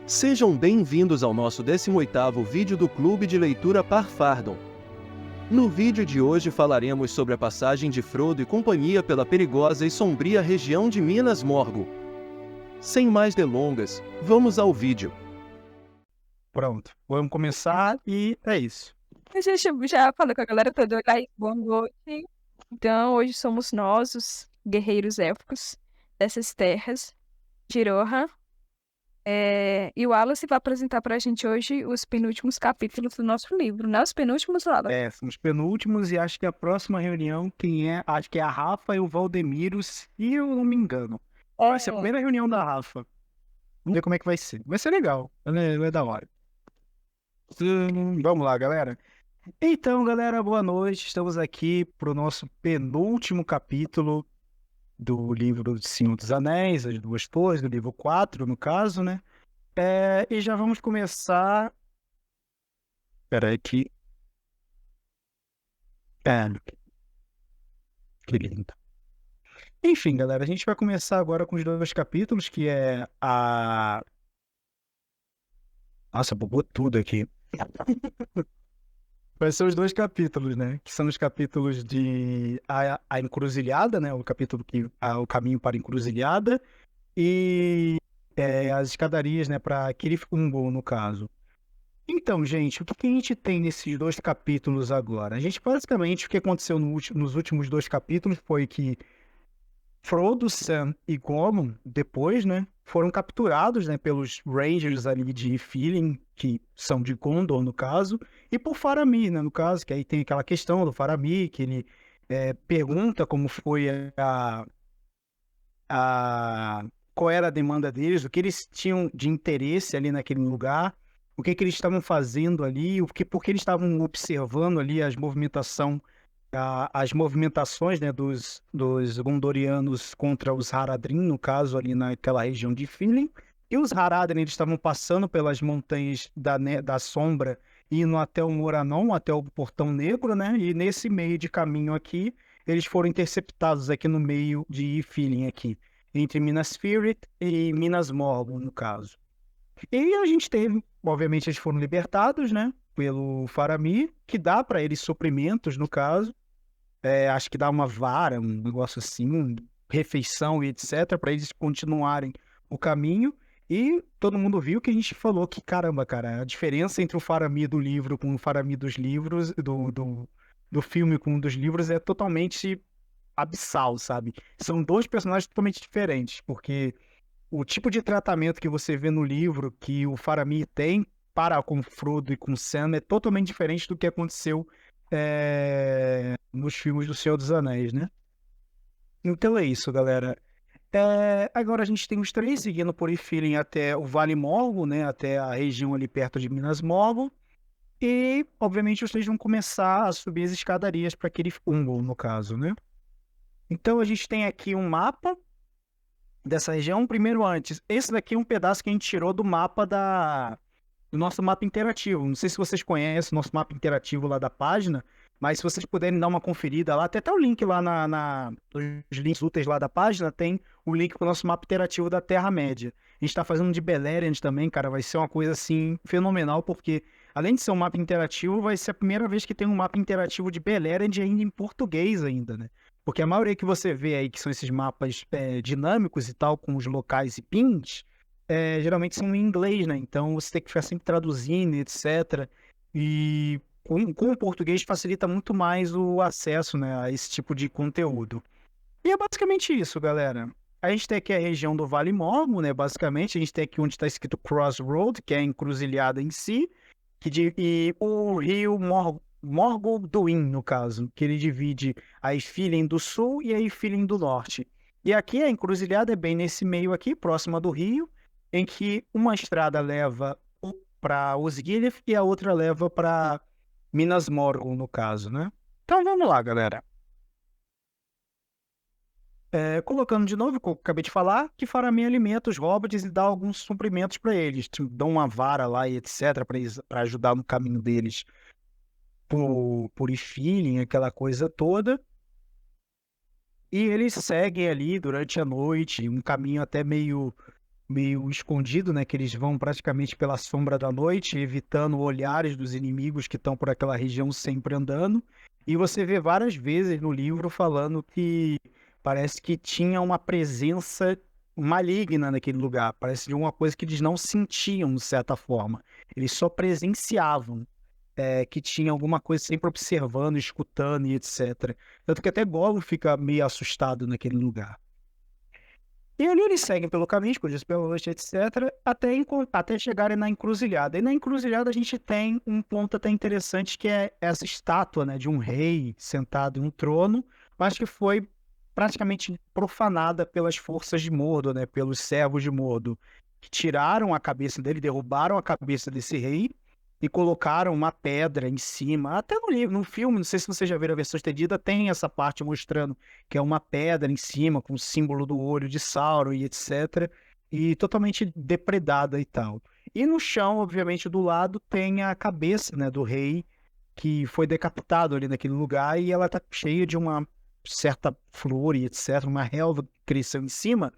Sejam bem-vindos ao nosso 18º vídeo do Clube de Leitura Parfardon. No vídeo de hoje falaremos sobre a passagem de Frodo e companhia pela perigosa e sombria região de Minas Morgul. Sem mais delongas, vamos ao vídeo. Pronto, vamos começar e é isso. A gente já falou com a galera toda, aí, boa noite. Então, hoje somos nós, os guerreiros élficos dessas terras de Rohan. E o Wallace vai apresentar pra gente hoje os penúltimos capítulos do nosso livro, né? Os penúltimos, Wallace? São os penúltimos e acho que a próxima reunião, acho que é a Rafa e o Valdemiro, se eu não me engano. Vai ser a primeira reunião da Rafa. Vamos ver como é que vai ser. Vai ser legal, é da hora. Vamos lá, galera. Então, galera, boa noite. Estamos aqui pro nosso penúltimo capítulo do livro do Senhor dos Anéis, As Duas Torres, do livro 4, no caso, né? E já vamos começar... Peraí que... Que lindo. Enfim, galera, a gente vai começar agora com os dois capítulos, que é a... Nossa, bugou tudo aqui. Vai ser os dois capítulos, né? Que são os capítulos de a Encruzilhada, né? O capítulo que o caminho para a Encruzilhada e as escadarias, né? Para Cirith Ungol, no caso. Então, gente, o que a gente tem nesses dois capítulos agora? A gente, basicamente, o que aconteceu nos últimos dois capítulos foi que Frodo, Sam e Gollum, depois, né, foram capturados, né, pelos Rangers ali de Ifilin, que são de Gondor, no caso, e por Faramir, né, no caso, que aí tem aquela questão do Faramir, que ele pergunta como foi qual era a demanda deles, o que eles tinham de interesse ali naquele lugar, o que eles estavam fazendo ali, porque eles estavam observando ali as movimentações, né, dos Gondorianos contra os Haradrim, no caso, ali naquela região de Ifilin. E os Haradrim, eles estavam passando pelas montanhas da Sombra, indo até o Moranon, até o Portão Negro, né? E nesse meio de caminho aqui, eles foram interceptados aqui no meio de Ifilin, aqui, entre Minas Tirith e Minas Morgul, no caso. E a gente teve, obviamente, eles foram libertados, né, pelo Faramir, que dá para eles suprimentos, no caso. Acho que dá uma vara, um negócio assim, refeição e etc, para eles continuarem o caminho. E todo mundo viu que a gente falou que, caramba, cara, a diferença entre o Faramir do livro com o Faramir dos livros, do filme com um dos livros é totalmente abissal, sabe? São dois personagens totalmente diferentes, porque o tipo de tratamento que você vê no livro que o Faramir tem para com Frodo e com Sam é totalmente diferente do que aconteceu nos filmes do Senhor dos Anéis, né? Então é isso, galera. Agora a gente tem os três seguindo por Ifilin até o Vale Morgul, né? Até a região ali perto de Minas Morgul. E, obviamente, os três vão começar a subir as escadarias para Cirith Ungol, no caso, né? Então a gente tem aqui um mapa dessa região. Primeiro, antes, esse daqui é um pedaço que a gente tirou do mapa do nosso mapa interativo. Não sei se vocês conhecem o nosso mapa interativo lá da página, mas se vocês puderem dar uma conferida lá, tem até o link lá nos links úteis lá da página, tem o link para o nosso mapa interativo da Terra-média. A gente está fazendo de Beleriand também, cara, vai ser uma coisa assim fenomenal, porque além de ser um mapa interativo, vai ser a primeira vez que tem um mapa interativo de Beleriand ainda em português ainda, né? Porque a maioria que você vê aí, que são esses mapas dinâmicos e tal, com os locais e pins, geralmente são em inglês, né? Então você tem que ficar sempre traduzindo, etc. E com o português facilita muito mais o acesso, né, a esse tipo de conteúdo. E é basicamente isso, galera. A gente tem aqui a região do Vale Morgul, né? Basicamente, a gente tem aqui onde está escrito Crossroad, que é a encruzilhada em si, e o rio Morgul Duin, no caso, que ele divide a Ifilin do sul e a Ifilin do norte. E aqui a encruzilhada é bem nesse meio aqui, próxima do rio, em que uma estrada leva para Osgiliath e a outra leva para Minas Morgul, no caso, né? Então vamos lá, galera. Colocando de novo, como eu acabei de falar, que Faramir alimenta os hobbits e dá alguns suprimentos para eles. Dão uma vara lá e etc. para ajudar no caminho deles por Ifilin, aquela coisa toda. E eles seguem ali durante a noite, um caminho até meio meio escondido, né? Que eles vão praticamente pela sombra da noite, evitando olhares dos inimigos que estão por aquela região sempre andando. E você vê várias vezes no livro falando que parece que tinha uma presença maligna naquele lugar. Parece de uma coisa que eles não sentiam, de certa forma. Eles só presenciavam. Que tinha alguma coisa sempre observando, escutando e etc. Tanto que até Gollum fica meio assustado naquele lugar. E ali eles seguem pelo caminho, escondidos pela noite, etc., até chegarem na encruzilhada. E na encruzilhada a gente tem um ponto até interessante, que é essa estátua, né, de um rei sentado em um trono, mas que foi praticamente profanada pelas forças de Mordor, né, pelos servos de Mordor, que tiraram a cabeça dele, derrubaram a cabeça desse rei e colocaram uma pedra em cima. Até no livro, no filme, não sei se você já viu a versão estendida, tem essa parte mostrando que é uma pedra em cima, com o símbolo do olho de Sauron e etc. E totalmente depredada e tal. E no chão, obviamente, do lado, tem a cabeça, né, do rei, que foi decapitado ali naquele lugar, e ela tá cheia de uma certa flor e etc., uma relva que cresceu em cima.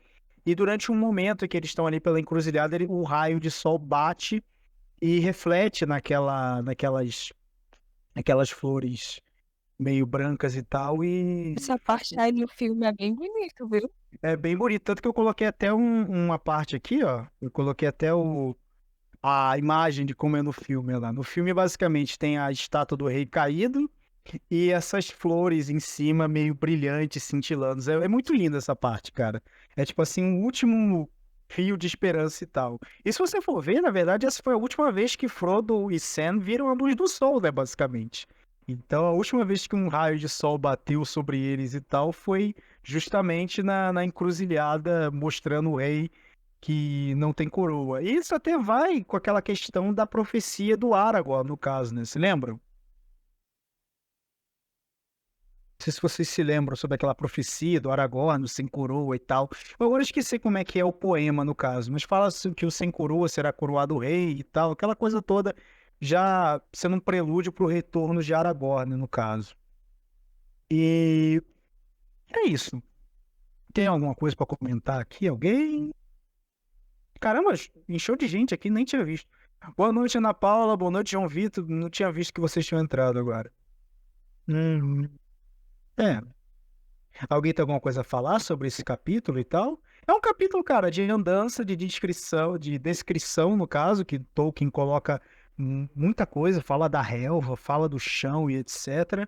E durante um momento em que eles estão ali pela encruzilhada, o raio de sol bate e reflete naquelas flores meio brancas e tal, e Essa parte aí no filme é bem bonito, viu? é bem bonito. Tanto que eu coloquei até uma parte aqui, ó. Eu coloquei até a imagem de como é no filme lá. No filme, basicamente, tem a estátua do rei caído e essas flores em cima, meio brilhantes, cintilando. É muito linda essa parte, cara. É tipo assim, um último fio de esperança e tal. E se você for ver, na verdade, essa foi a última vez que Frodo e Sam viram a luz do sol, né, basicamente. Então, a última vez que um raio de sol bateu sobre eles e tal foi justamente na encruzilhada, mostrando o rei que não tem coroa. E isso até vai com aquela questão da profecia do Aragorn, no caso, né? Se lembram? Não sei se vocês se lembram sobre aquela profecia do Aragorn, o sem coroa e tal. Eu agora esqueci como é que é o poema, no caso, mas fala que o sem coroa será coroado rei e tal, aquela coisa toda, já sendo um prelúdio pro retorno de Aragorn, no caso. E é isso. Tem alguma coisa para comentar aqui? Alguém? Caramba, encheu de gente aqui, nem tinha visto. Boa noite, Ana Paula. Boa noite, João Vitor. Não tinha visto que vocês tinham entrado agora. Hum, é. Alguém tem alguma coisa a falar sobre esse capítulo e tal? É um capítulo, cara, de andança, de descrição, no caso, que Tolkien coloca muita coisa, fala da relva, fala do chão e etc.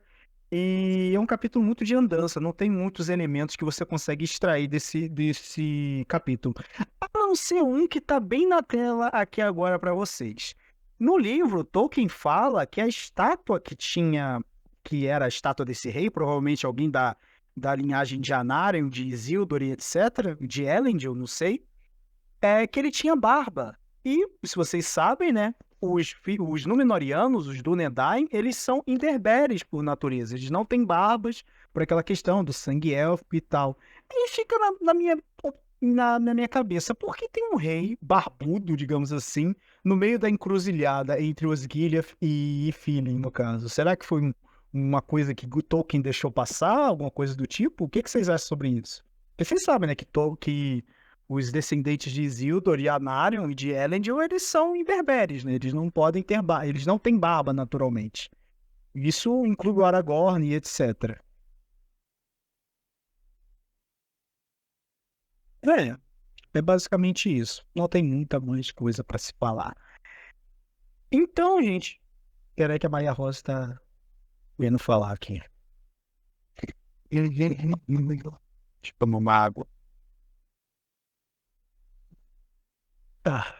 E é um capítulo muito de andança, não tem muitos elementos que você consegue extrair desse capítulo. A não ser um que está bem na tela aqui agora para vocês. No livro, Tolkien fala que a estátua que era a estátua desse rei, provavelmente alguém da linhagem de Anarion, de Isildur e etc., de Elendil, não sei, é que ele tinha barba. E, se vocês sabem, né, os Númenóreanos, os Dúnedain, eles são imberberes por natureza. Eles não têm barbas por aquela questão do sangue élfico e tal. E fica na minha cabeça, por que tem um rei barbudo, digamos assim, no meio da encruzilhada entre os Giliath e Philin, no caso? Será que foi uma coisa que Tolkien deixou passar, alguma coisa do tipo? O que vocês acham sobre isso? Porque vocês sabem, né, que os descendentes de Isildur e Anarion e de Elendil, eles são imberberes, né? Eles não podem ter barba, eles não têm barba naturalmente. Isso inclui o Aragorn e etc. É basicamente isso. Não tem muita mais coisa para se falar. Então, gente, peraí que a Maria Rosa está querendo falar aqui. Deixa eu tomar uma água. Ah,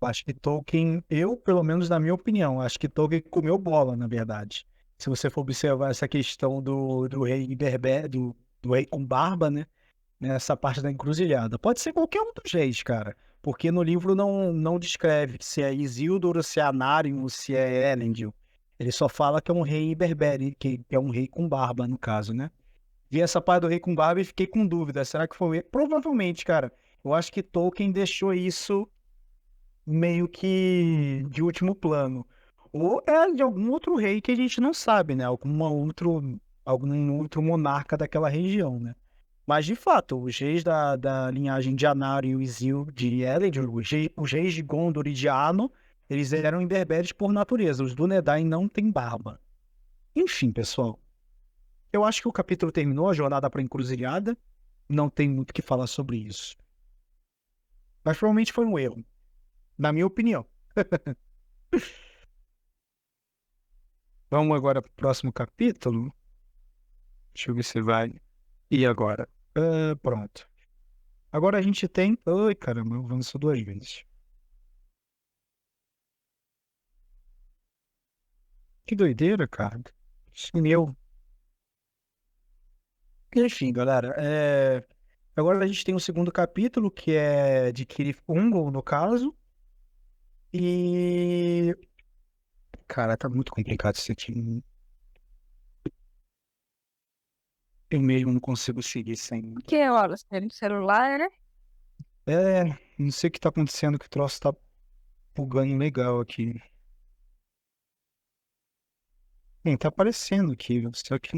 acho que Tolkien, pelo menos na minha opinião, acho que Tolkien comeu bola, na verdade. Se você for observar essa questão do rei berber, do rei com barba, né? Nessa parte da encruzilhada. Pode ser qualquer um dos reis, cara. Porque no livro não descreve se é Isildur, ou se é Anarion, ou se é Elendil. Ele só fala que é um rei berbere, que é um rei com barba, no caso, né? Vi essa parte do rei com barba e fiquei com dúvida. Será que foi ele? Provavelmente, cara. Eu acho que Tolkien deixou isso meio que de último plano. Ou é de algum outro rei que a gente não sabe, né? algum outro monarca daquela região, né? Mas, de fato, os reis da linhagem de Anarion e Isil de Elendur, os reis de Gondor e de Arnor, eles eram imberbes por natureza. Os Dúnedain não têm barba. Enfim, pessoal, eu acho que o capítulo terminou, a jornada para a encruzilhada. Não tem muito o que falar sobre isso. Mas provavelmente foi um erro, na minha opinião. Vamos agora para o próximo capítulo. Deixa eu ver se vai. E agora? Pronto. Agora a gente tem... Ai, caramba, eu avanço 2 vezes. Que doideira, cara. Meu. Enfim, galera. Agora a gente tem o segundo capítulo, que é de Cirith Ungol, no caso. E... Cara, tá muito complicado isso aqui. Eu mesmo não consigo seguir sem... O que é, Wallace? É no celular, né? Não sei o que tá acontecendo, que o troço tá bugando legal aqui. Tá aparecendo aqui, só que...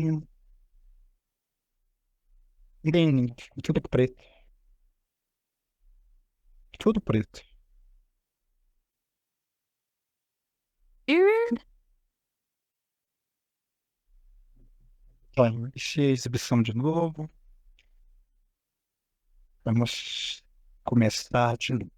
Bem, tudo preto. Tudo preto. Ih, Tá, encher a exibição de novo. Vamos começar de novo.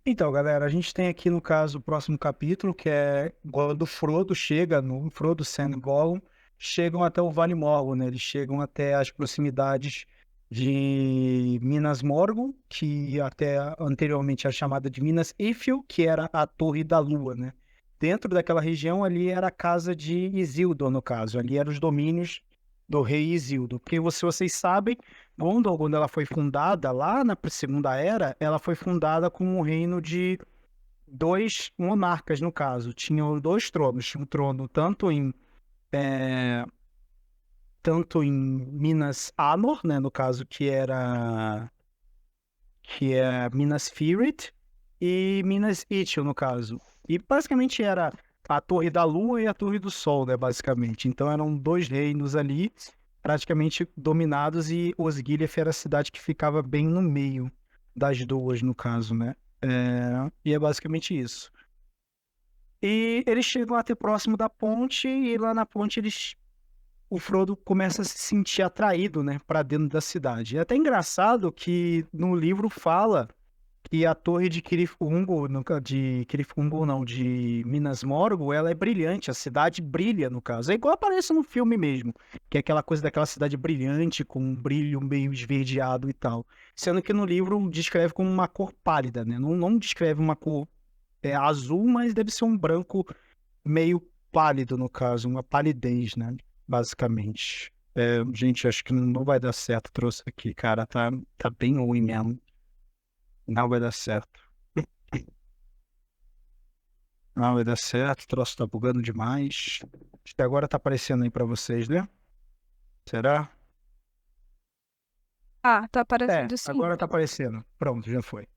Então, galera, a gente tem aqui no caso o próximo capítulo, que é quando o Frodo chega, Frodo, Sam e Gollum chegam até o Vale Morgul, né? Eles chegam até as proximidades de Minas Morgul, que até anteriormente era chamada de Minas Ithil, que era a Torre da Lua, né? Dentro daquela região ali era a casa de Isildur, no caso. Ali eram os domínios do rei Isildur. Porque se vocês sabem, Gondor, quando ela foi fundada, lá na Segunda Era, ela foi fundada como um reino de 2 monarcas, no caso. Tinham 2 tronos. Tinha um trono tanto em Minas Anor, né, no caso, que é Minas Tirith, e Minas Ithil, no caso. E basicamente era a Torre da Lua e a Torre do Sol, né, basicamente. Então eram 2 reinos ali, praticamente dominados, e Osgiliath era a cidade que ficava bem no meio das duas, no caso, né? E é basicamente isso. E eles chegam até próximo da ponte, e lá na ponte o Frodo começa a se sentir atraído, né, para dentro da cidade. É até engraçado que no livro fala que a torre de Cirith Ungol, de Minas Morgul, ela é brilhante, a cidade brilha, no caso. É igual aparece no filme mesmo, que é aquela coisa daquela cidade brilhante, com um brilho meio esverdeado e tal. Sendo que no livro descreve como uma cor pálida, né? Não descreve uma cor azul, mas deve ser um branco meio pálido, no caso, uma palidez, né? Basicamente. Gente, acho que não vai dar certo, trouxe aqui, cara, tá bem ruim mesmo. Não vai dar certo. Não vai dar certo, o troço tá bugando demais. Acho que agora tá aparecendo aí pra vocês, né? Será? tá aparecendo sim. Agora tá aparecendo. Pronto, já foi.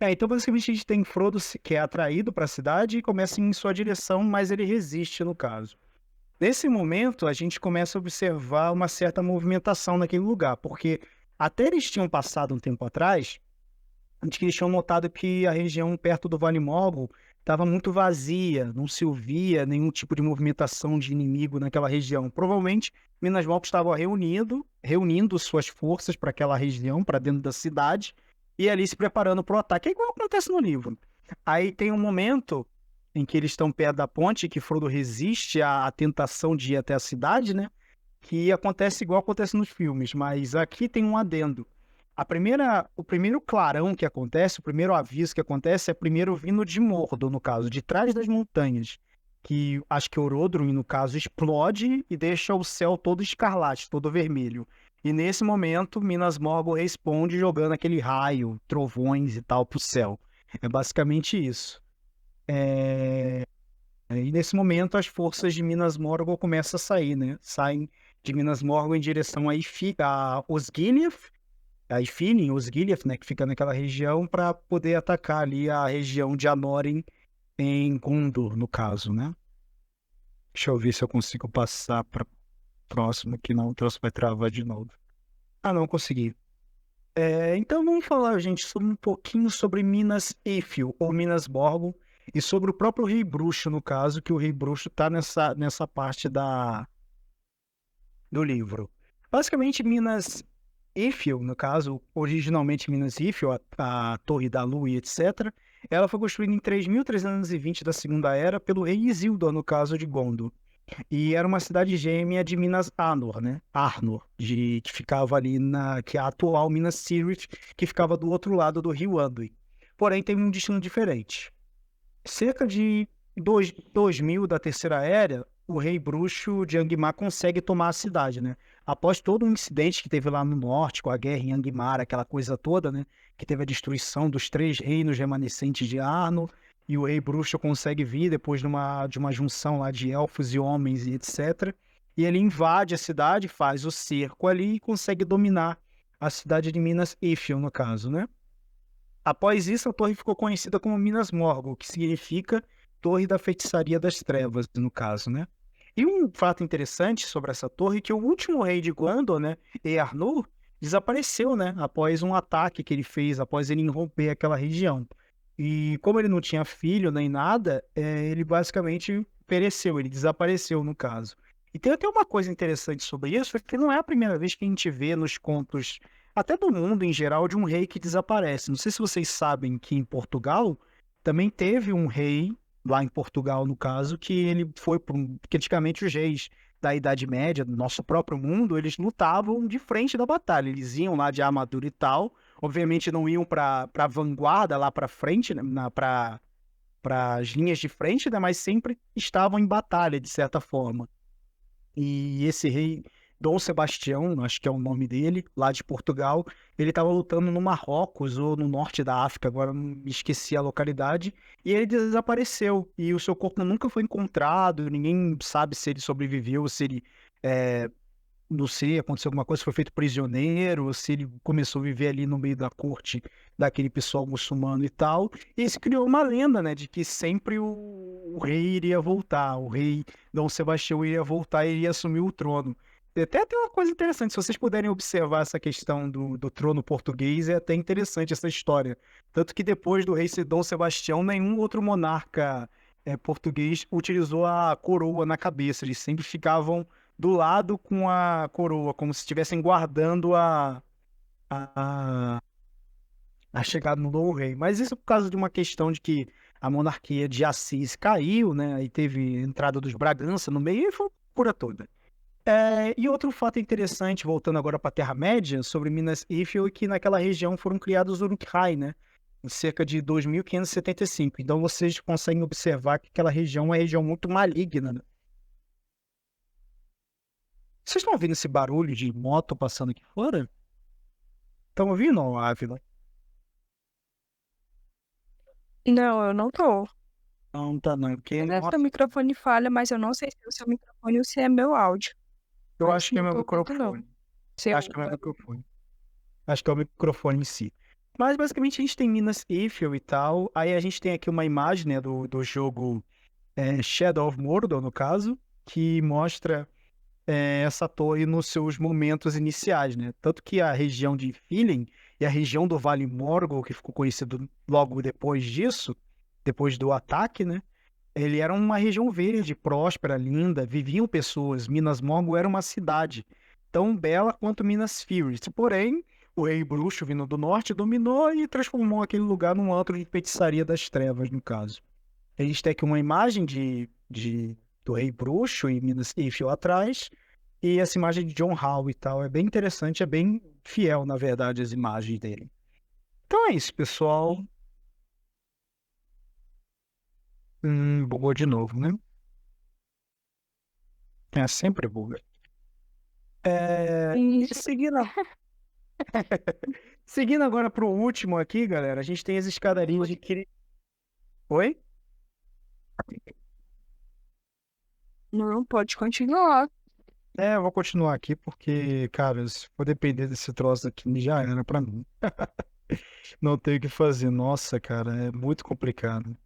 Então basicamente a gente tem Frodo que é atraído pra cidade e começa em sua direção, mas ele resiste, no caso. Nesse momento, a gente começa a observar uma certa movimentação naquele lugar, porque até eles tinham passado um tempo atrás, antes que eles tinham notado que a região perto do Vale Morgul estava muito vazia, não se ouvia nenhum tipo de movimentação de inimigo naquela região. Provavelmente, Minas Morgul estava reunindo suas forças para aquela região, para dentro da cidade, e ali se preparando para o ataque. É igual acontece no livro. Aí tem um momento em que eles estão perto da ponte, que Frodo resiste à tentação de ir até a cidade, né? Que acontece igual acontece nos filmes, mas aqui tem um adendo. O primeiro clarão que acontece, o primeiro aviso que acontece é primeiro vindo de Mordor, no caso, de trás das montanhas. Que acho que Orodruin, no caso, explode e deixa o céu todo escarlate, todo vermelho. E nesse momento, Minas Morgul responde jogando aquele raio, trovões e tal pro céu. É basicamente isso. E nesse momento, as forças de Minas Morgul começam a sair, né? Saem de Minas Morgul em direção a Osgiliath a Ifilin, os Gilead, né, que fica naquela região, para poder atacar ali a região de Anórien em Gondor, no caso, né? Deixa eu ver se eu consigo passar para próximo, que não, o troço vai travar de novo. Ah, não consegui. Então vamos falar, gente, sobre um pouquinho sobre Minas Ithil, ou Minas Morgul, e sobre o próprio Rei Bruxo, no caso, que o Rei Bruxo está nessa parte do livro. Basicamente, Minas Ithil, no caso, originalmente Minas Ithil, a Torre da Lua e etc., ela foi construída em 3320 da Segunda Era pelo rei Isildur, no caso de Gondor. E era uma cidade gêmea de Minas Anor, né? Arnor, que ficava ali que é a atual Minas Tirith, que ficava do outro lado do rio Anduin. Porém, tem um destino diferente. Cerca de 2000 da Terceira Era, o rei bruxo de Angmar consegue tomar a cidade, né? Após todo um incidente que teve lá no norte, com a guerra em Angmar, aquela coisa toda, né? Que teve a destruição dos 3 reinos remanescentes de Arnor, e o rei bruxo consegue vir depois de uma junção lá de elfos e homens e etc. E ele invade a cidade, faz o cerco ali e consegue dominar a cidade de Minas Ithil, no caso, né? Após isso, a torre ficou conhecida como Minas Morgul, que significa Torre da Feitiçaria das Trevas, no caso, né? E um fato interessante sobre essa torre é que o último rei de Gondor, né, Earnur, desapareceu, né, após um ataque que ele fez, após ele irromper aquela região. E como ele não tinha filho nem nada, ele basicamente pereceu, ele desapareceu, no caso. E tem até uma coisa interessante sobre isso, é que não é a primeira vez que a gente vê nos contos até do mundo em geral, de um rei que desaparece. Não sei se vocês sabem que em Portugal também teve um rei, lá em Portugal no caso, que ele foi que antigamente os reis da Idade Média, do nosso próprio mundo, eles lutavam de frente da batalha. Eles iam lá de armadura e tal, obviamente não iam para a vanguarda, lá para frente, né, para as linhas de frente, né, mas sempre estavam em batalha, de certa forma. E esse rei Dom Sebastião, acho que é o nome dele, lá de Portugal, ele estava lutando no Marrocos ou no norte da África, agora me esqueci a localidade, e ele desapareceu. E o seu corpo nunca foi encontrado, ninguém sabe se ele sobreviveu, se ele, não sei, aconteceu alguma coisa, foi feito prisioneiro, ou se ele começou a viver ali no meio da corte daquele pessoal muçulmano e tal. E isso criou uma lenda, né, de que sempre o rei iria voltar, o rei Dom Sebastião iria voltar e iria assumir o trono. E até tem uma coisa interessante, se vocês puderem observar essa questão do trono português, é até interessante essa história. Tanto que depois do rei Dom Sebastião, nenhum outro monarca português utilizou a coroa na cabeça, eles sempre ficavam do lado com a coroa, como se estivessem guardando a, a chegada no novo rei. Mas isso por causa de uma questão de que a monarquia de Assis caiu, né? Aí teve entrada dos Bragança no meio e foi cura toda. E outro fato interessante, voltando agora para a Terra-média, sobre Minas Ithil, é que naquela região foram criados os Uruk-hai, né? Em cerca de 2575. Então vocês conseguem observar que aquela região é uma região muito maligna, né? Vocês estão ouvindo esse barulho de moto passando aqui fora? Estão ouvindo, Ávila? Não, eu não tô. Não, tá não. Porque, Deve nossa, ter microfone falha, mas eu não sei se é o seu microfone ou se é meu áudio. eu Mas acho que é não meu tô ouvindo, não. microfone. Seu Acho que é meu barulho. microfone. Acho que é o microfone em si. Mas basicamente a gente tem Minas Ithil e tal. Aí a gente tem aqui uma imagem, né, do jogo Shadow of Mordor, no caso, que mostra essa torre nos seus momentos iniciais, né? Tanto que a região de Philin e a região do Vale Morgul, que ficou conhecido logo depois disso, depois do ataque, né? Ele era uma região verde, próspera, linda, viviam pessoas. Minas Morgul era uma cidade tão bela quanto Minas Tirith. Porém, o rei bruxo vindo do norte dominou e transformou aquele lugar num antro de feitiçaria das trevas, no caso. A gente tem aqui uma imagem do rei bruxo e Minas Ithil atrás, e essa imagem de John Howe e tal. É bem interessante, é bem fiel, na verdade, as imagens dele. Então é isso, pessoal. Bugou de novo, né? É sempre buga. Isso. Seguindo, seguindo agora pro último aqui, galera, a gente tem as escadarias de Oi? Não pode continuar. Eu vou continuar aqui porque, cara, se for depender desse troço aqui, já era pra mim. Não tem o que fazer. Nossa, cara, é muito complicado.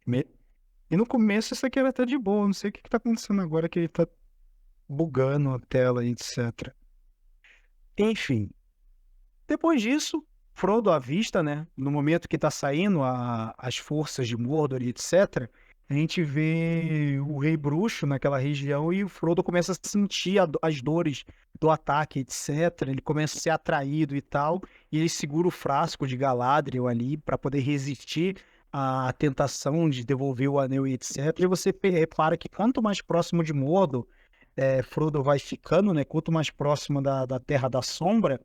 Me- E no começo isso aqui era até de boa. Não sei o que que tá acontecendo agora que ele tá bugando a tela e etc. Enfim, depois disso, Frodo avista, né? No momento que tá saindo as forças de Mordor e etc. A gente vê o Rei Bruxo naquela região e o Frodo começa a sentir as dores do ataque, etc. Ele começa a ser atraído e tal. E ele segura o frasco de Galadriel ali para poder resistir à tentação de devolver o anel e etc. E você repara que quanto mais próximo de Mordor, Frodo vai ficando, né? Quanto mais próximo da Terra da Sombra,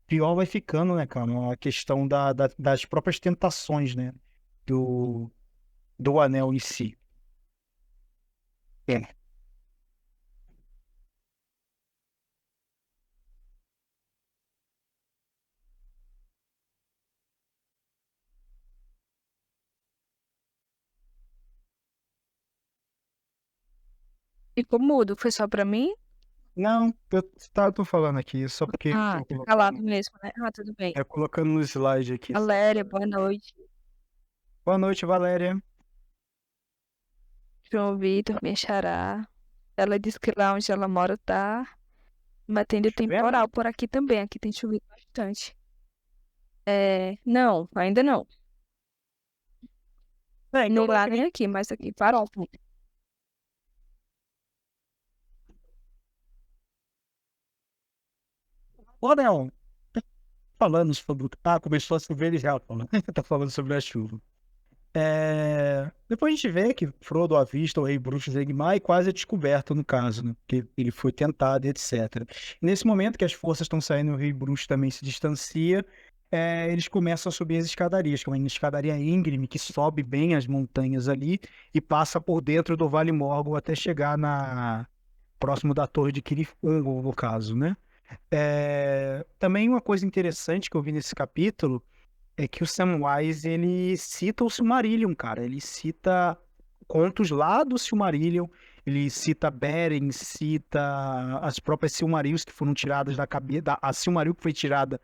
pior vai ficando, né, cara? A questão das próprias tentações, né? Do, do anel em si. É. Ficou mudo, foi só pra mim? Não, tô falando aqui, só porque eu Ah, tô tá calado colocando, mesmo, né? Ah, tudo bem. colocando no slide aqui. Valéria, boa noite. Boa noite, Valéria. João Vitor, minha xará. Ela disse que lá onde ela mora tá batendo Vendo? temporal por aqui também. Aqui tem chovido bastante. Não, ainda não. Então Nem eu lá nem queria. aqui, mas aqui parou. Ô, Leão, falando sobre. Começou a chover já, né? Tá falando sobre a chuva. Depois a gente vê que Frodo avista o Rei Bruxo Zegmar e quase é descoberto, no caso, né? Que ele foi tentado, e etc. E nesse momento que as forças estão saindo, o Rei Bruxo também se distancia. Eles começam a subir as escadarias, que é uma escadaria íngreme que sobe bem as montanhas ali e passa por dentro do Vale Morgul até chegar próximo da Torre de Kirith Ungol, no caso, né? Também uma coisa interessante que eu vi nesse capítulo é que o Samwise, ele cita o Silmarillion, cara. Ele cita contos lá do Silmarillion, ele cita Beren, cita as próprias Silmarils que foram tiradas da cabeça, a Silmaril que foi tirada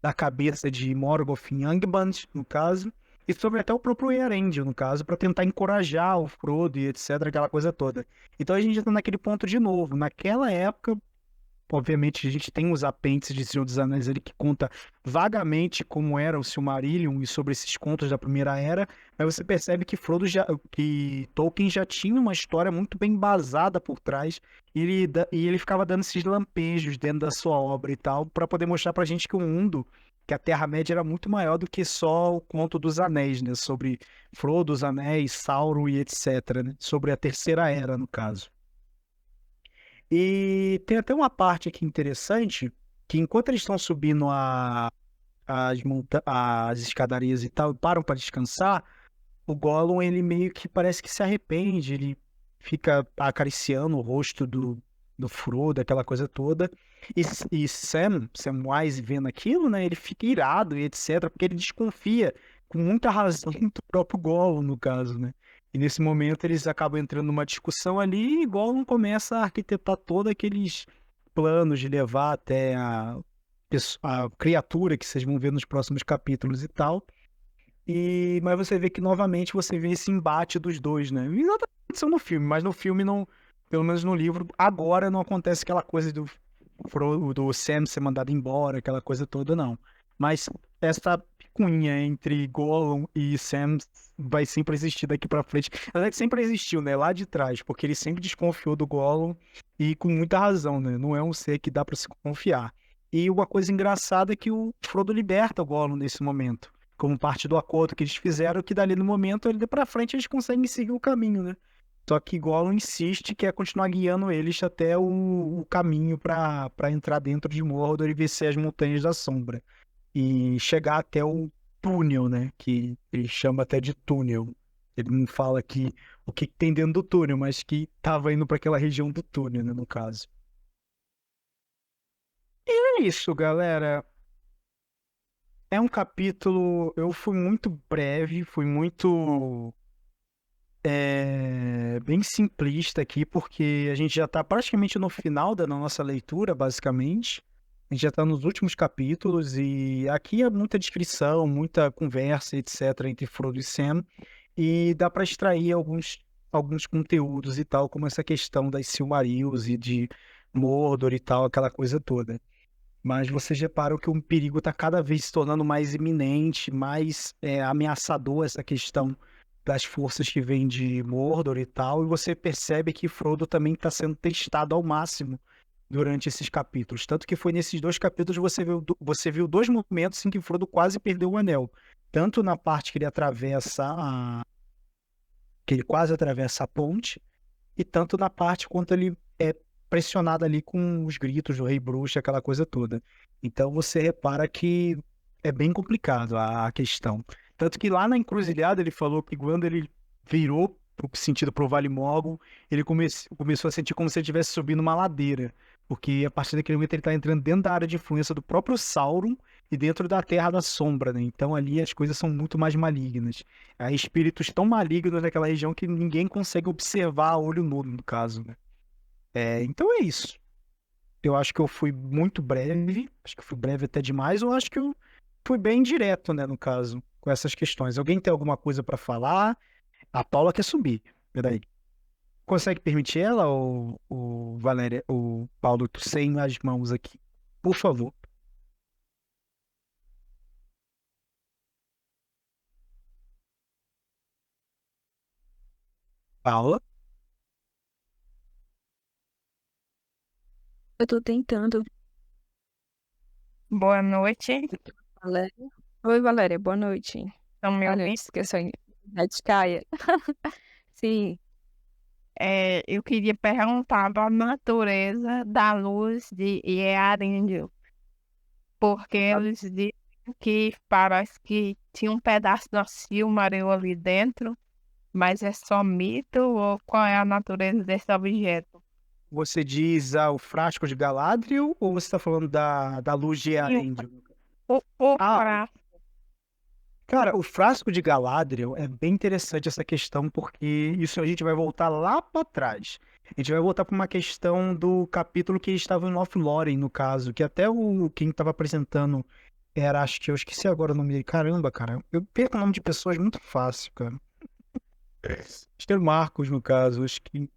da cabeça de Morgoth em Angband, no caso, e sobre até o próprio Eärendil, no caso, para tentar encorajar o Frodo e etc, aquela coisa toda. Então a gente já tá naquele ponto de novo. Naquela época, obviamente, a gente tem os apêndices de Senhor dos Anéis ali que conta vagamente como era o Silmarillion e sobre esses contos da Primeira Era, mas você percebe que que Tolkien já tinha uma história muito bem embasada por trás e ele ficava dando esses lampejos dentro da sua obra e tal, para poder mostrar pra gente que o mundo, que a Terra-média era muito maior do que só o conto dos Anéis, né? Sobre Frodo, os Anéis, Sauron e etc, né? Sobre a Terceira Era, no caso. E tem até uma parte aqui interessante, que enquanto eles estão subindo as escadarias e tal, e param para descansar, o Gollum, ele meio que parece que se arrepende, ele fica acariciando o rosto do Frodo, aquela coisa toda. E, Samwise vendo aquilo, né, ele fica irado e etc, porque ele desconfia com muita razão do próprio Gollum, no caso, né? E nesse momento eles acabam entrando numa discussão ali e Gollum começa a arquitetar todos aqueles planos de levar até a criatura que vocês vão ver nos próximos capítulos e tal. Mas você vê que novamente você vê esse embate dos dois, né? Exatamente isso no filme, mas no filme não, pelo menos no livro, agora não acontece aquela coisa do Sam ser mandado embora, aquela coisa toda, não. Mas essa picuinha entre Gollum e Sam vai sempre existir daqui pra frente. Na verdade, sempre existiu, né? Lá de trás, porque ele sempre desconfiou do Gollum e com muita razão, né? Não é um ser que dá pra se confiar. E uma coisa engraçada é que o Frodo liberta o Gollum nesse momento como parte do acordo que eles fizeram, que dali no momento, ele pra frente, eles conseguem seguir o caminho, né? Só que Gollum insiste que é continuar guiando eles até o caminho para entrar dentro de Mordor e vencer as Montanhas da Sombra. E chegar até o túnel, né? Que ele chama até de túnel. Ele não fala que o que tem dentro do túnel, mas que tava indo para aquela região do túnel, né, no caso. E é isso, galera. É um capítulo. Eu fui muito breve, fui muito bem simplista aqui, porque a gente já está praticamente no final da nossa leitura, basicamente. A gente já está nos últimos capítulos e aqui é muita descrição, muita conversa, etc., entre Frodo e Sam. E dá para extrair alguns conteúdos e tal, como essa questão das Silmarils e de Mordor e tal, aquela coisa toda. Mas vocês reparam que o perigo está cada vez se tornando mais iminente, mais ameaçador essa questão das forças que vêm de Mordor e tal, e você percebe que Frodo também está sendo testado ao máximo durante esses capítulos. Tanto que foi nesses 2 capítulos você viu 2 momentos em que Frodo quase perdeu o anel. Tanto na parte que ele quase atravessa a ponte, e tanto na parte quanto ele é pressionado ali com os gritos do Rei Bruxo, aquela coisa toda. Então você repara que é bem complicado a questão. Tanto que lá na encruzilhada ele falou que quando ele virou pro sentido pro Vale Morgul, ele começou a sentir como se ele estivesse subindo uma ladeira. Porque a partir daquele momento ele está entrando dentro da área de influência do próprio Sauron e dentro da Terra da Sombra, né? Então ali as coisas são muito mais malignas. Há espíritos tão malignos naquela região que ninguém consegue observar a olho nu, no caso, né? Então é isso. Eu acho que eu fui muito breve, acho que eu fui breve até demais, ou acho que eu fui bem direto, né, no caso, com essas questões. Alguém tem alguma coisa para falar? A Paula quer subir. Peraí. Consegue permitir ela, ou Valéria, o Paulo, tu sem as mãos aqui? Por favor. Paula? Eu tô tentando. Boa noite. Valéria. Oi, Valéria, boa noite. Estão me Olha, ouvindo? antes que a sua internet caia. Sim, Eu queria perguntar da natureza da luz de Earendil, porque eles dizem que parece que tinha um pedaço da Silmaril ali dentro, mas é só mito ou qual é a natureza desse objeto? Você diz o frasco de Galadriel, ou você está falando da luz de Earendil? O Ah, frasco. Cara, o frasco de Galadriel é bem interessante essa questão, porque isso a gente vai voltar lá para trás. A gente vai voltar para uma questão do capítulo que estava em Lothlórien, no caso, que até quem estava apresentando era, acho que eu esqueci agora o nome dele. Caramba, cara, eu perco o nome de pessoas muito fácil, cara. Acho que era o Marcos, no caso, acho que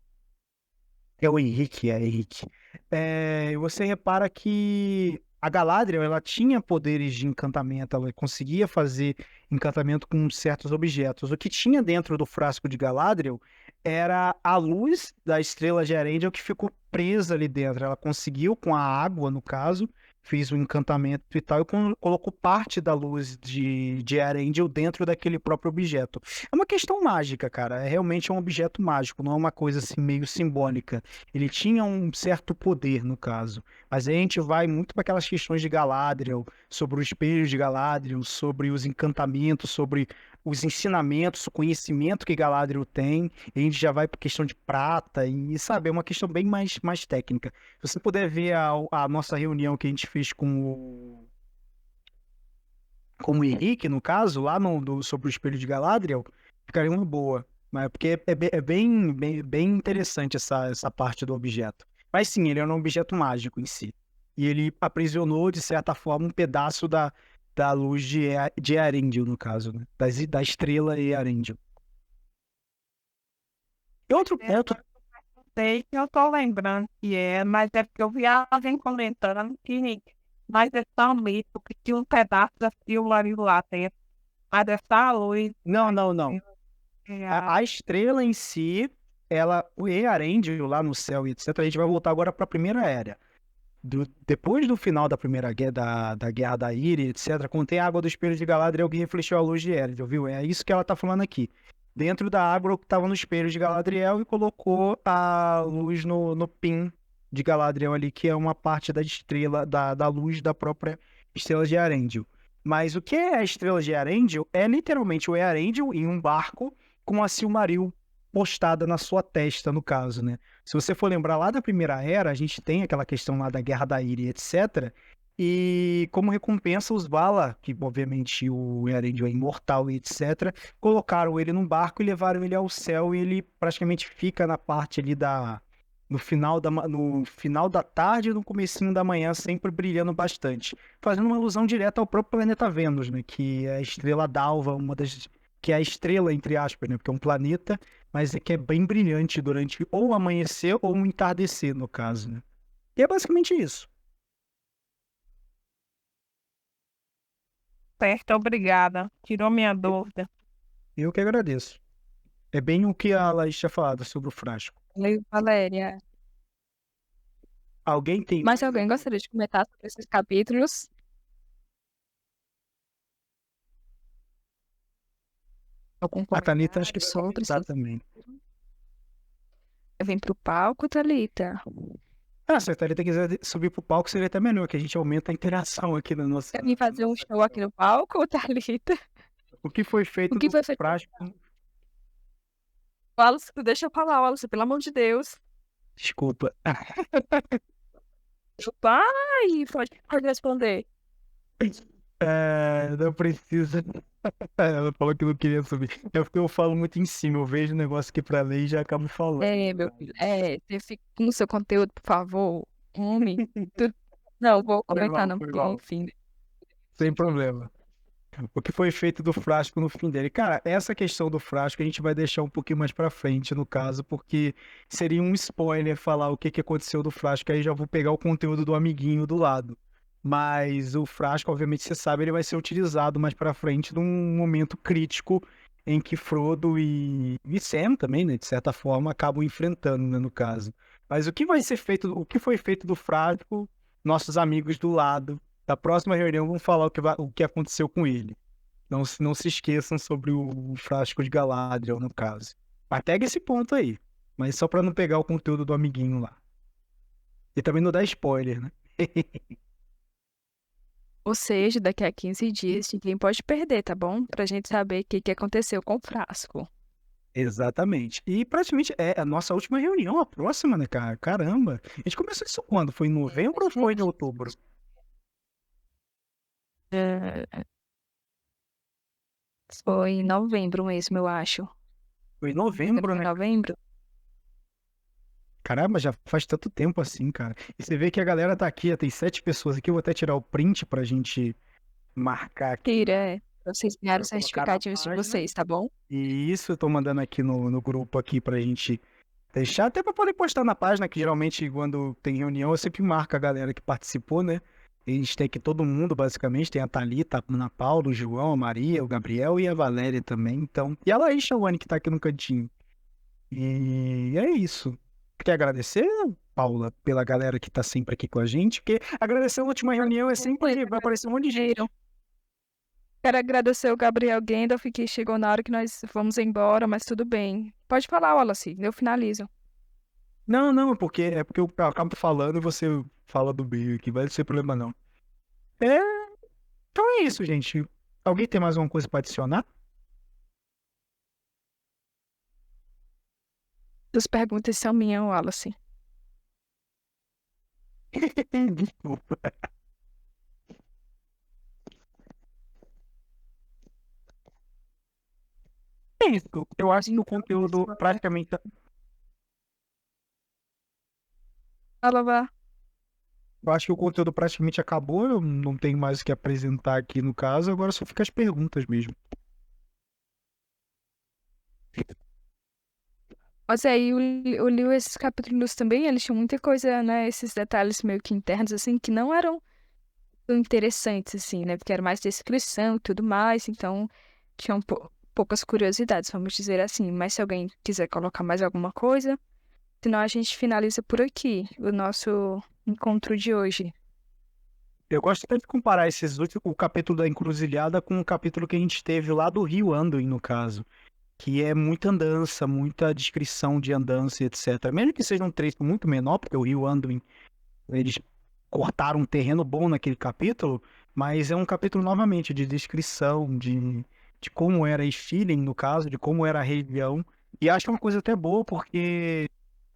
é o Henrique, é Henrique. E você repara que a Galadriel, ela tinha poderes de encantamento, ela conseguia fazer encantamento com certos objetos. O que tinha dentro do frasco de Galadriel era a luz da estrela de Eärendil que ficou presa ali dentro. Ela conseguiu, com a água, no caso, fez um encantamento e tal, e colocou parte da luz de Eärendil dentro daquele próprio objeto. É uma questão mágica, cara. É realmente um objeto mágico, não é uma coisa assim meio simbólica. Ele tinha um certo poder, no caso. Mas aí a gente vai muito para aquelas questões de Galadriel, sobre os espelhos de Galadriel, sobre os encantamentos, sobre os ensinamentos, o conhecimento que Galadriel tem. E a gente já vai para questão de prata e, sabe, é uma questão bem mais técnica. Se você puder ver a nossa reunião que a gente fez com o Henrique, no caso, lá sobre o espelho de Galadriel, ficaria uma boa. Mas porque é bem interessante essa parte do objeto. Mas sim, ele é um objeto mágico em si. E ele aprisionou, de certa forma, um pedaço da luz de Eärendil, no caso, né? Da estrela Eärendil. E outro ponto. Sei que eu tô lembrando que é, mas é porque eu vi alguém comentando que mas é só mito, que tinha um pedaço da Silmaril lá dentro. Mas é só a luz. Não, não, não. É A estrela em si, o Eärendil lá no céu e etc., a gente vai voltar agora para a Primeira Era. Depois do final da Primeira Guerra, da Guerra da Íria, etc., contém a água do espelho de Galadriel que refletiu a luz de Eärendil, viu? É isso que ela tá falando aqui. Dentro da água que estava no espelho de Galadriel e colocou a luz no pin de Galadriel ali, que é uma parte da estrela, da luz da própria estrela de Eärendil. Mas o que é a estrela de Eärendil é literalmente o Eärendil em um barco com a Silmaril postada na sua testa, no caso, né? Se você for lembrar lá da Primeira Era, a gente tem aquela questão lá da Guerra da Íria, etc., E como recompensa, os Valar, que obviamente o Eärendil é imortal e etc., colocaram ele num barco e levaram ele ao céu, e ele praticamente fica na parte ali no final da tarde e no comecinho da manhã, sempre brilhando bastante, fazendo uma alusão direta ao próprio planeta Vênus, né, que é a estrela d'alva, que é a estrela entre aspas, né, porque é um planeta, mas é que é bem brilhante durante ou o amanhecer ou o entardecer, no caso, né? E é basicamente isso. Certo, obrigada. Tirou minha dúvida. Eu que agradeço. É bem o que a Laís tinha falado sobre o frasco. Valeu, Valéria. Alguém tem Mais alguém gostaria de comentar sobre esses capítulos? Algum A Thalita acho que comentário vai sobre? comentar também. Vem pro palco, Thalita. Se a Thalita quiser subir pro palco, seria até melhor, que a gente aumenta a interação aqui na nossa. Quer vir fazer um show aqui no palco, Thalita? O que foi feito O que do foi feito? frasco? Wallace, deixa eu falar, Wallace, pelo amor de Deus. Desculpa. Pai, pode responder. Não precisa. Ela falou que não queria subir. É porque eu falo muito em cima, eu vejo o negócio aqui pra ler e já acabo falando. Meu filho, você fica no seu conteúdo, por favor. Homem. Não, vou comentar, não, Foi porque, mal. enfim. Sem problema. O que foi feito do frasco no fim dele? Cara, essa questão do frasco a gente vai deixar um pouquinho mais pra frente, no caso, porque seria um spoiler falar o que aconteceu do frasco, aí já vou pegar o conteúdo do amiguinho do lado. Mas o frasco, obviamente, você sabe, ele vai ser utilizado mais pra frente num momento crítico em que Frodo e Sam também, né, de certa forma, acabam enfrentando, né, no caso. Mas o que vai ser feito, o que foi feito do frasco, nossos amigos do lado da próxima reunião vão falar o que aconteceu com ele. Não se esqueçam sobre o frasco de Galadriel, no caso. Mas pega esse ponto aí. Mas só pra não pegar o conteúdo do amiguinho lá. E também não dar spoiler, né? Ou seja, daqui a 15 dias ninguém pode perder, tá bom? Pra gente saber o que aconteceu com o frasco. Exatamente. E praticamente é a nossa última reunião, a próxima, né, cara? Caramba. A gente começou isso quando? Foi em novembro ou foi em outubro? Foi em novembro mesmo, eu acho. Foi em novembro, Foi em né? novembro? Caramba, já faz tanto tempo assim, cara. E você vê que a galera tá aqui, tem 7 pessoas aqui. Eu vou até tirar o print pra gente marcar aqui. Tira, pra vocês ganharem os Pra colocar na certificativos de página. vocês, tá bom? E isso eu tô mandando aqui no grupo aqui pra gente deixar, até pra poder postar na página, que geralmente quando tem reunião eu sempre marco a galera que participou, né? A gente tem aqui todo mundo, basicamente. Tem a Thalita, a Ana Paula, o João, a Maria, o Gabriel e a Valéria também. Então, e a Laís Chauane, que tá aqui no cantinho. E é isso. Quer agradecer, Paula, pela galera que tá sempre aqui com a gente? Porque agradecer a última reunião é sempre vai aparecer um monte de gente. Quero agradecer o Gabriel Gandalf, que chegou na hora que nós vamos embora, mas tudo bem. Pode falar, Wallace, eu finalizo. Não, é porque eu acabo falando e você fala do meio aqui, vai ser problema não. Então é isso, gente. Alguém tem mais alguma coisa pra adicionar? As perguntas são minhas, Wallace. Desculpa. É isso. Eu acho que o conteúdo praticamente. Fala, vá. Eu acho que o conteúdo praticamente acabou. Eu não tenho mais o que apresentar aqui no caso. Agora só fica as perguntas mesmo. Mas aí eu li esses capítulos também, eles tinham muita coisa, né? Esses detalhes meio que internos, assim, que não eram tão interessantes, assim, né? Porque era mais descrição e tudo mais, então tinham poucas curiosidades, vamos dizer assim. Mas se alguém quiser colocar mais alguma coisa, senão a gente finaliza por aqui o nosso encontro de hoje. Eu gosto até de comparar o capítulo da encruzilhada com o capítulo que a gente teve lá do Rio Anduin, no caso. Que é muita andança, muita descrição de andança, e etc. Mesmo que seja um trecho muito menor, porque o Rio Anduin, eles cortaram um terreno bom naquele capítulo, mas é um capítulo novamente de descrição, de como era Ithilien, no caso, de como era a região. E acho uma coisa até boa, porque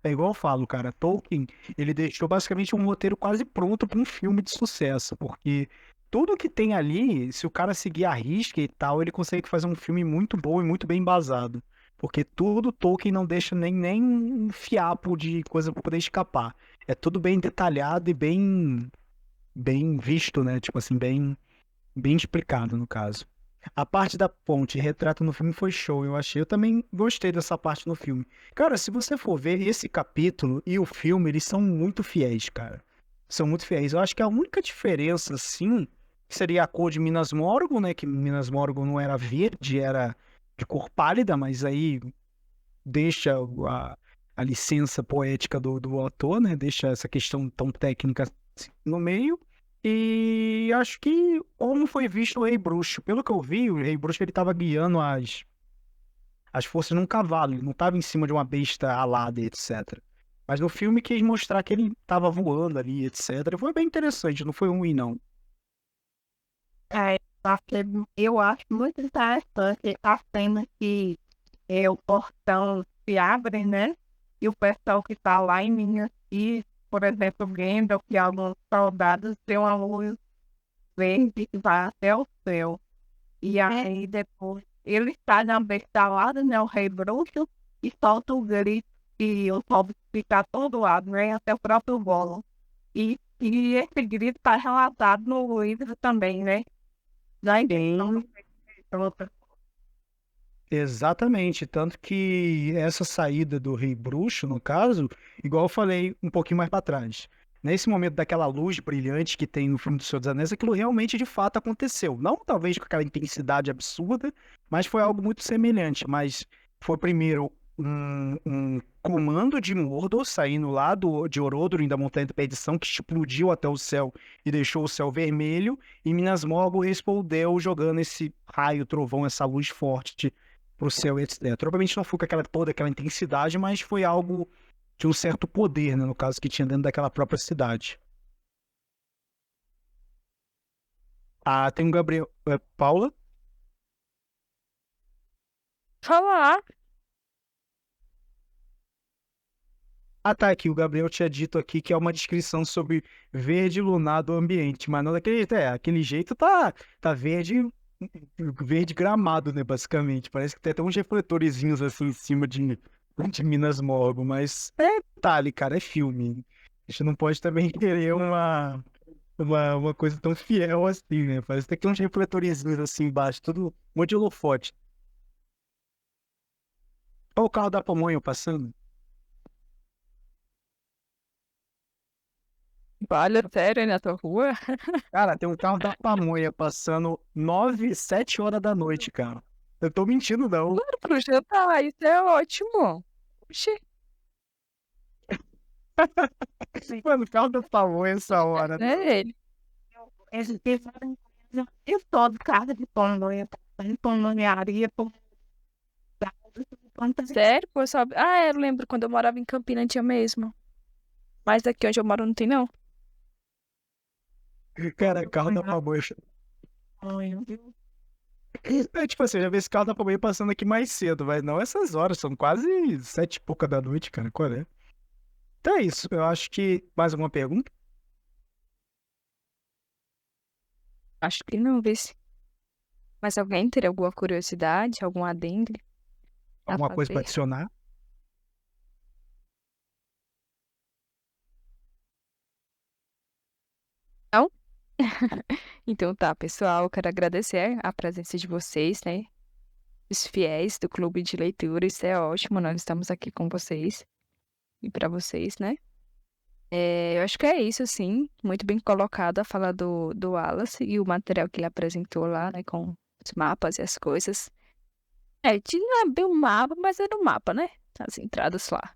É igual eu falo, cara, Tolkien, ele deixou basicamente um roteiro quase pronto para um filme de sucesso, porque tudo que tem ali, se o cara seguir a risca e tal, ele consegue fazer um filme muito bom e muito bem embasado. Porque tudo Tolkien não deixa nem um fiapo de coisa para poder escapar. É tudo bem detalhado e bem visto, né? Tipo assim, bem explicado no caso. A parte da ponte, retrato no filme foi show, eu achei. Eu também gostei dessa parte no filme. Cara, se você for ver esse capítulo e o filme, eles são muito fiéis, cara. São muito fiéis. Eu acho que a única diferença, assim, seria a cor de Minas Morgul, né? Que Minas Morgul não era verde, era de cor pálida, mas aí deixa a licença poética do autor, né? Deixa essa questão tão técnica assim no meio. E acho que como foi visto o Rei Bruxo. Pelo que eu vi, o Rei Bruxo ele estava guiando as forças num cavalo, ele não estava em cima de uma besta alada, etc. Mas no filme quis mostrar que ele estava voando ali, etc. Foi bem interessante, não foi ruim, não. É, eu acho muito interessante a cena que o portão se abre, né? E o pessoal que está lá em Minas, e, por exemplo, Gandalf e alguns soldados têm uma luz verde que vai até o céu. E aí depois ele está na bestalada, né? O Rei Bruxo, e solta o grito e o povo fica atordoado, né? Até o próprio Gollum. E esse grito está relatado no livro também, né? Da intenção do Rei. Exatamente, tanto que essa saída do Rei Bruxo, no caso, igual eu falei um pouquinho mais para trás, nesse momento daquela luz brilhante que tem no filme do Senhor dos Anéis, aquilo realmente de fato aconteceu. Não talvez com aquela intensidade absurda, mas foi algo muito semelhante. Mas foi primeiro um comando de Mordor saindo lá de Orodruin, da Montanha da Perdição, que explodiu até o céu e deixou o céu vermelho, e Minas Morgul respondeu jogando esse raio, trovão, essa luz forte pro céu, etc. Provavelmente não foi com toda aquela intensidade, mas foi algo de um certo poder, né, no caso, que tinha dentro daquela própria cidade. Ah, tem um Gabriel. Paula? Falar. Ah, tá, aqui. O Gabriel tinha dito aqui que é uma descrição sobre verde lunar do ambiente, mas não daquele jeito. Aquele jeito tá verde gramado, né, basicamente. Parece que tem até uns refletorzinhos assim em cima de Minas Morgul, mas é detalhe, cara, é filme. A gente não pode também querer uma coisa tão fiel assim, né? Parece que tem uns refletorzinhos assim embaixo, tudo um monte de holofote. Olha o carro da pamonha passando. Olha, sério, aí na tua rua? Cara, tem um carro da pamonha passando 9, 7 horas da noite, cara. Eu tô mentindo, não. Claro, pro jantar, isso é ótimo. Oxi, Mano, o carro da pamonha essa hora. é ele. Eles fizeram eu todo casa de pamonha, de pamonharia, Sério, pô, sabe? Ah, eu lembro quando eu morava em Campina tinha mesmo. Mas daqui onde eu moro não tem, não. Cara, carro da pamonha. É tipo assim, eu já vi esse carro da pamonha passando aqui mais cedo, mas não essas horas, são quase 7 e pouca da noite, cara. Qual é? Então é isso, eu acho que mais alguma pergunta? Acho que não, vê se. Mas alguém teria alguma curiosidade, algum adendo a Alguma coisa pra fazer? adicionar? Não? Então tá, pessoal, eu quero agradecer a presença de vocês, né? Os fiéis do Clube de Leitura, isso é ótimo, nós estamos aqui com vocês e para vocês, né? Eu acho que é isso, sim, muito bem colocado a fala do Wallace e o material que ele apresentou lá, né, com os mapas e as coisas. Não é bem um mapa, mas é no mapa, né? As entradas lá.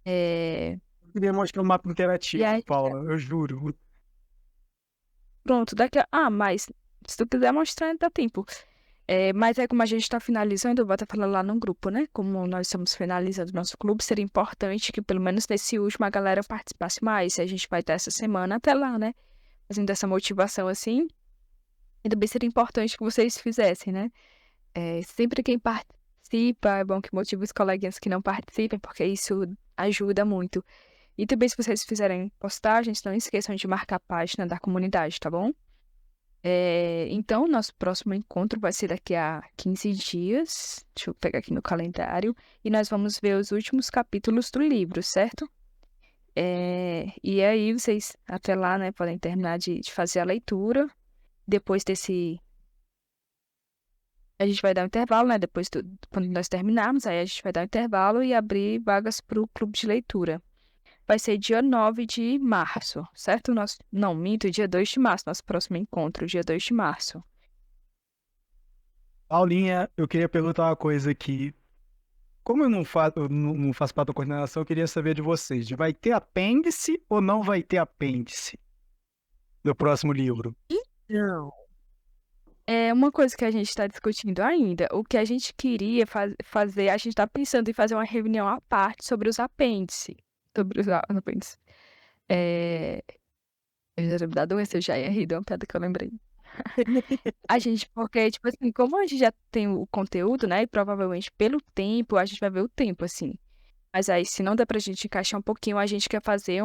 É, Eu queria mostrar um mapa E interativo, aí, Paula, eu juro. pronto, mas se tu quiser mostrar, ainda dá tempo. Mas aí, como a gente está finalizando, eu vou até falar lá no grupo, né? Como nós estamos finalizando o nosso clube, seria importante que, pelo menos nesse último, a galera participasse mais. A gente vai estar essa semana até lá, né? Fazendo essa motivação assim. E também seria importante que vocês fizessem, né? Sempre quem participa, é bom que motive os coleguinhas que não participem, porque isso Ajuda muito. E também, se vocês fizerem postagens, não esqueçam de marcar a página da comunidade, tá bom? Então, nosso próximo encontro vai ser daqui a 15 dias. Deixa eu pegar aqui no calendário. E nós vamos ver os últimos capítulos do livro, certo? E aí, vocês, até lá, né, podem terminar de fazer a leitura. Depois desse. A gente vai dar um intervalo, né? Quando nós terminarmos, aí a gente vai dar um intervalo e abrir vagas para o clube de leitura. Vai ser dia 9 de março, certo? Não, minto, dia 2 de março, nosso próximo encontro, dia 2 de março. Paulinha, eu queria perguntar uma coisa aqui. Como eu não faço parte da coordenação, eu queria saber de vocês. Vai ter apêndice ou não vai ter apêndice no próximo livro? Não. É uma coisa que a gente está discutindo ainda. O que a gente queria fazer, a gente está pensando em fazer uma reunião à parte sobre os apêndices. Sobre os apêndices. Da doença, eu já ia rir de uma piada que eu lembrei. Porque, tipo assim, como a gente já tem o conteúdo, né? E provavelmente pelo tempo, a gente vai ver o tempo, assim. Mas aí, se não der pra gente encaixar um pouquinho, a gente quer fazer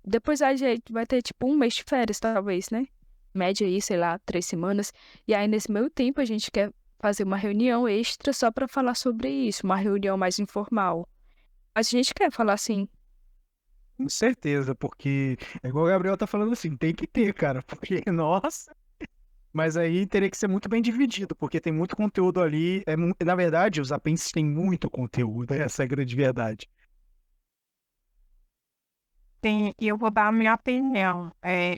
Depois a gente vai ter, tipo, um mês de férias, talvez, né? Média aí, sei lá, 3 semanas. E aí, nesse meio tempo, a gente quer fazer uma reunião extra só pra falar sobre isso. Uma reunião mais informal. Mas a gente quer falar assim. Com certeza, porque é igual o Gabriel tá falando assim, tem que ter, cara, porque, nossa. Mas aí teria que ser muito bem dividido, porque tem muito conteúdo ali. Na verdade, os apêndices têm muito conteúdo, essa é a grande verdade. Sim, e eu vou dar a minha opinião.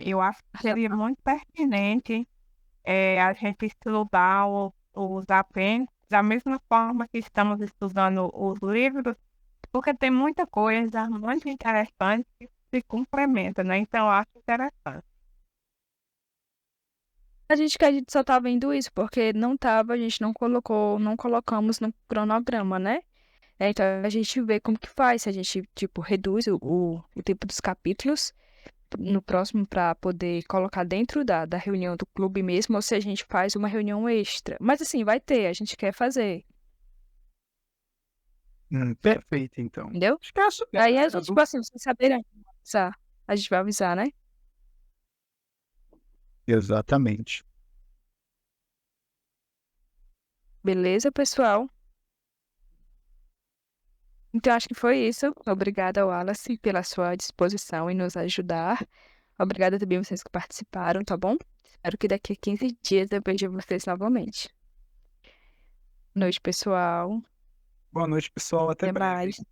Eu acho que seria muito pertinente a gente estudar os apêndices da mesma forma que estamos estudando os livros, porque tem muita coisa muito interessante que se complementa, né? Então, eu acho interessante. A gente só tá vendo isso, porque a gente não colocamos no cronograma, né? Então a gente vê como que faz, se a gente, tipo, reduz o tempo dos capítulos no próximo para poder colocar dentro da reunião do clube mesmo, ou se a gente faz uma reunião extra. Mas assim, vai ter, a gente quer fazer, Perfeito, então. entendeu? Acho que é isso. Aí a gente, tipo assim, vocês saberem avisar. A gente vai avisar, né? Exatamente. Beleza, pessoal? Então, acho que foi isso. Obrigada, Wallace, pela sua disposição em nos ajudar. Obrigada também a vocês que participaram, tá bom? Espero que daqui a 15 dias eu veja vocês novamente. Boa noite, pessoal. Boa noite, pessoal. Até Até breve. mais.